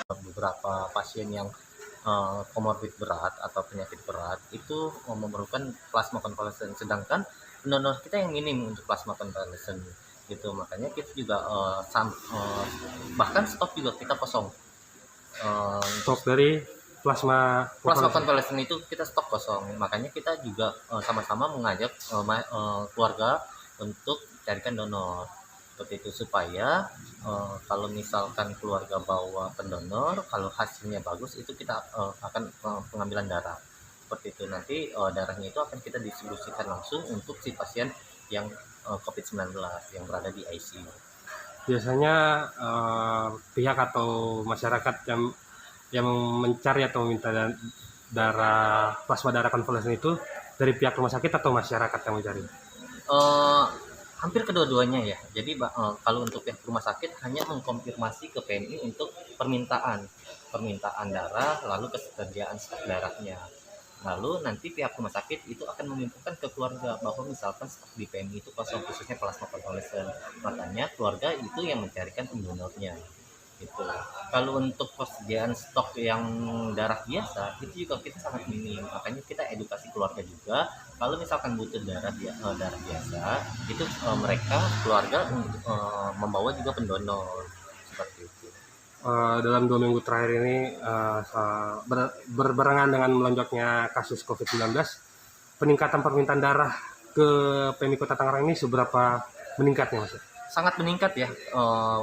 Beberapa pasien yang komorbid berat atau penyakit berat itu memerlukan plasma konvalesen, sedangkan donor kita yang minim untuk plasma konvalesen gitu. Makanya kita juga bahkan stok juga kita kosong. Stok dari plasma konvalesen itu kita stok kosong. Makanya kita juga sama-sama mengajak keluarga untuk carikan donor seperti itu, supaya kalau misalkan keluarga bawa pendonor, kalau hasilnya bagus itu kita akan pengambilan darah seperti itu. Nanti darahnya itu akan kita distribusikan langsung untuk si pasien yang COVID-19 yang berada di ICU. Biasanya pihak atau masyarakat yang mencari atau meminta plasma darah konvalesen itu dari pihak rumah sakit atau masyarakat yang mencari? Hampir kedua-duanya ya. Jadi kalau untuk pihak rumah sakit hanya mengkonfirmasi ke PMI untuk permintaan darah, lalu kesediaan stok darahnya. Lalu nanti pihak rumah sakit itu akan menginfokan ke keluarga bahwa misalkan stok di PMI itu kosong, khususnya plasma konvalesen. Makanya keluarga itu yang mencarikan pendonornya. Gitu. Kalau untuk persediaan stok yang darah biasa itu juga kita sangat minim, makanya kita edukasi keluarga juga kalau misalkan butuh darah biasa itu mereka keluarga membawa juga pendonor seperti itu. Dalam 2 minggu terakhir ini berbarengan dengan melonjaknya kasus COVID-19, peningkatan permintaan darah ke PMI Kota Tangerang ini seberapa meningkatnya, Mas? Sangat meningkat ya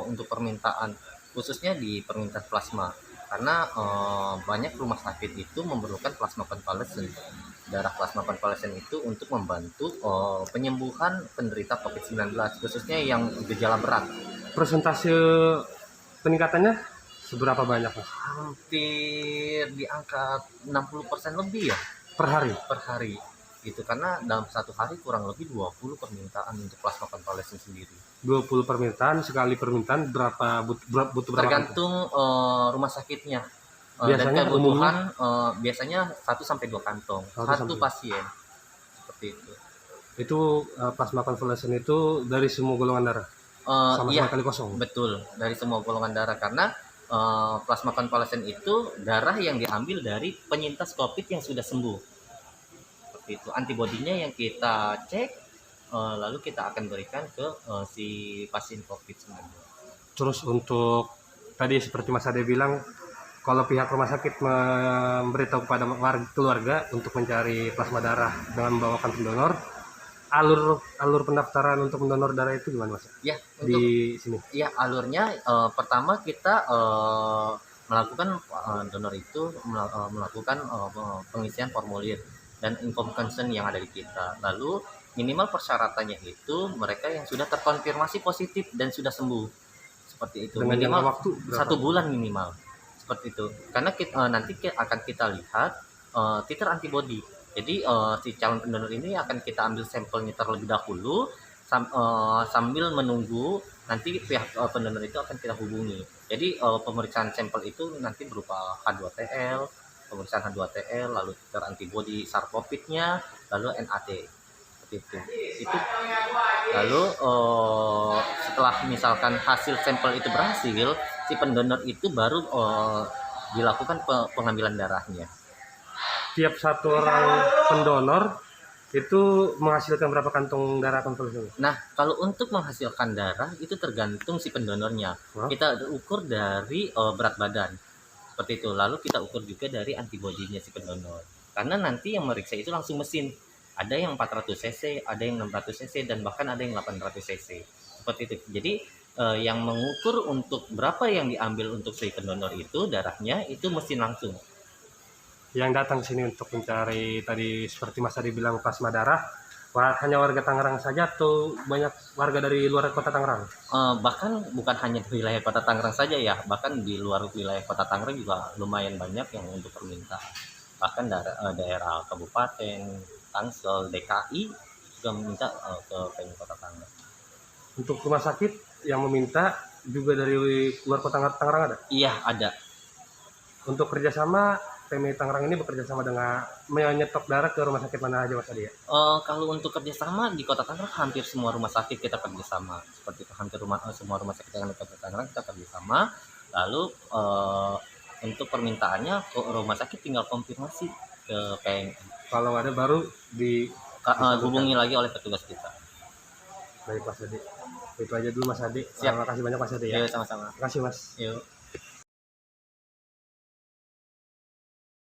untuk permintaan, khususnya di permintaan plasma, karena banyak rumah sakit itu memerlukan plasma konvalesen. Darah plasma konvalesen itu untuk membantu penyembuhan penderita COVID-19, khususnya yang gejala berat. Persentase peningkatannya seberapa banyak, Mas? Hampir di angka 60% lebih ya Per hari? Gitu, karena dalam satu hari kurang lebih 20 permintaan untuk plasma konvalesen sendiri. 20 permintaan, sekali permintaan butuh berapa? Tergantung rumah sakitnya. Biasanya dan kebutuhan biasanya 1-2 kantong satu pasien seperti itu. Itu plasma konvalesen itu dari semua golongan darah? Sama-sama kali kosong? Betul, dari semua golongan darah, karena plasma konvalesen itu darah yang diambil dari penyintas COVID yang sudah sembuh. Seperti itu, antibodinya yang kita cek, lalu kita akan berikan ke si pasien COVID-19. Terus untuk tadi seperti Mas Ade bilang, kalau pihak rumah sakit memberitahu kepada keluarga untuk mencari plasma darah dengan membawakan pendonor, alur pendaftaran untuk mendonor darah itu gimana, Mas? Ya, di sini. Ya, alurnya pertama kita melakukan donor itu melakukan pengisian formulir dan inform consent yang ada di kita. Lalu minimal persyaratannya itu mereka yang sudah terkonfirmasi positif dan sudah sembuh. Seperti itu. Dengan minimal waktu 1 bulan minimal. Seperti itu. Karena nanti akan kita lihat titer antibody. Jadi si calon pendonor ini akan kita ambil sampelnya terlebih dahulu sambil menunggu nanti pihak pendonor itu akan kita hubungi. Jadi pemeriksaan sampel itu nanti berupa H2TL, pemeriksaan H2TL, lalu titer antibody SARS-CoV-nya, lalu NAT. Seperti itu. Lalu setelah misalkan hasil sampel itu berhasil, si pendonor itu baru dilakukan pengambilan darahnya. Tiap satu orang pendonor itu menghasilkan berapa kantong darah konvalesen? Nah, kalau untuk menghasilkan darah itu tergantung si pendonornya. Kita ukur dari berat badan seperti itu. Lalu kita ukur juga dari antibodinya si pendonor. Karena nanti yang meriksa itu langsung mesin. Ada yang 400 cc, ada yang 600 cc, dan bahkan ada yang 800 cc. Seperti itu. Jadi yang mengukur untuk berapa yang diambil untuk si pendonor itu darahnya itu mesin langsung. Yang datang sini untuk mencari tadi seperti Mas tadi bilang plasma darah, hanya warga Tangerang saja atau banyak warga dari luar kota Tangerang? Bahkan bukan hanya di wilayah kota Tangerang saja ya, bahkan di luar wilayah kota Tangerang juga lumayan banyak yang untuk permintaan. Bahkan daerah kabupaten, Tangsel, DKI juga meminta ke PMI Kota Tangerang. Untuk rumah sakit yang meminta juga dari luar kota Tangerang ada? Iya, ada. Untuk kerjasama PMI Tangerang ini bekerja sama dengan menyetok darah ke rumah sakit mana aja Mas Adi ya? Kalau untuk kerjasama di Kota Tangerang hampir semua rumah sakit kita kerjasama seperti itu, hampir semua rumah sakit yang ada di Kota Tangerang kita kerjasama. Lalu untuk permintaannya ke rumah sakit tinggal konfirmasi ke PMI. Kalau ada baru di Hubungi lagi oleh petugas kita. Baik Mas Adi. Itu aja dulu Mas Adi. Siap. Terima kasih banyak Mas Adi ya. Yuk, sama-sama. Terima kasih Mas. Yuk.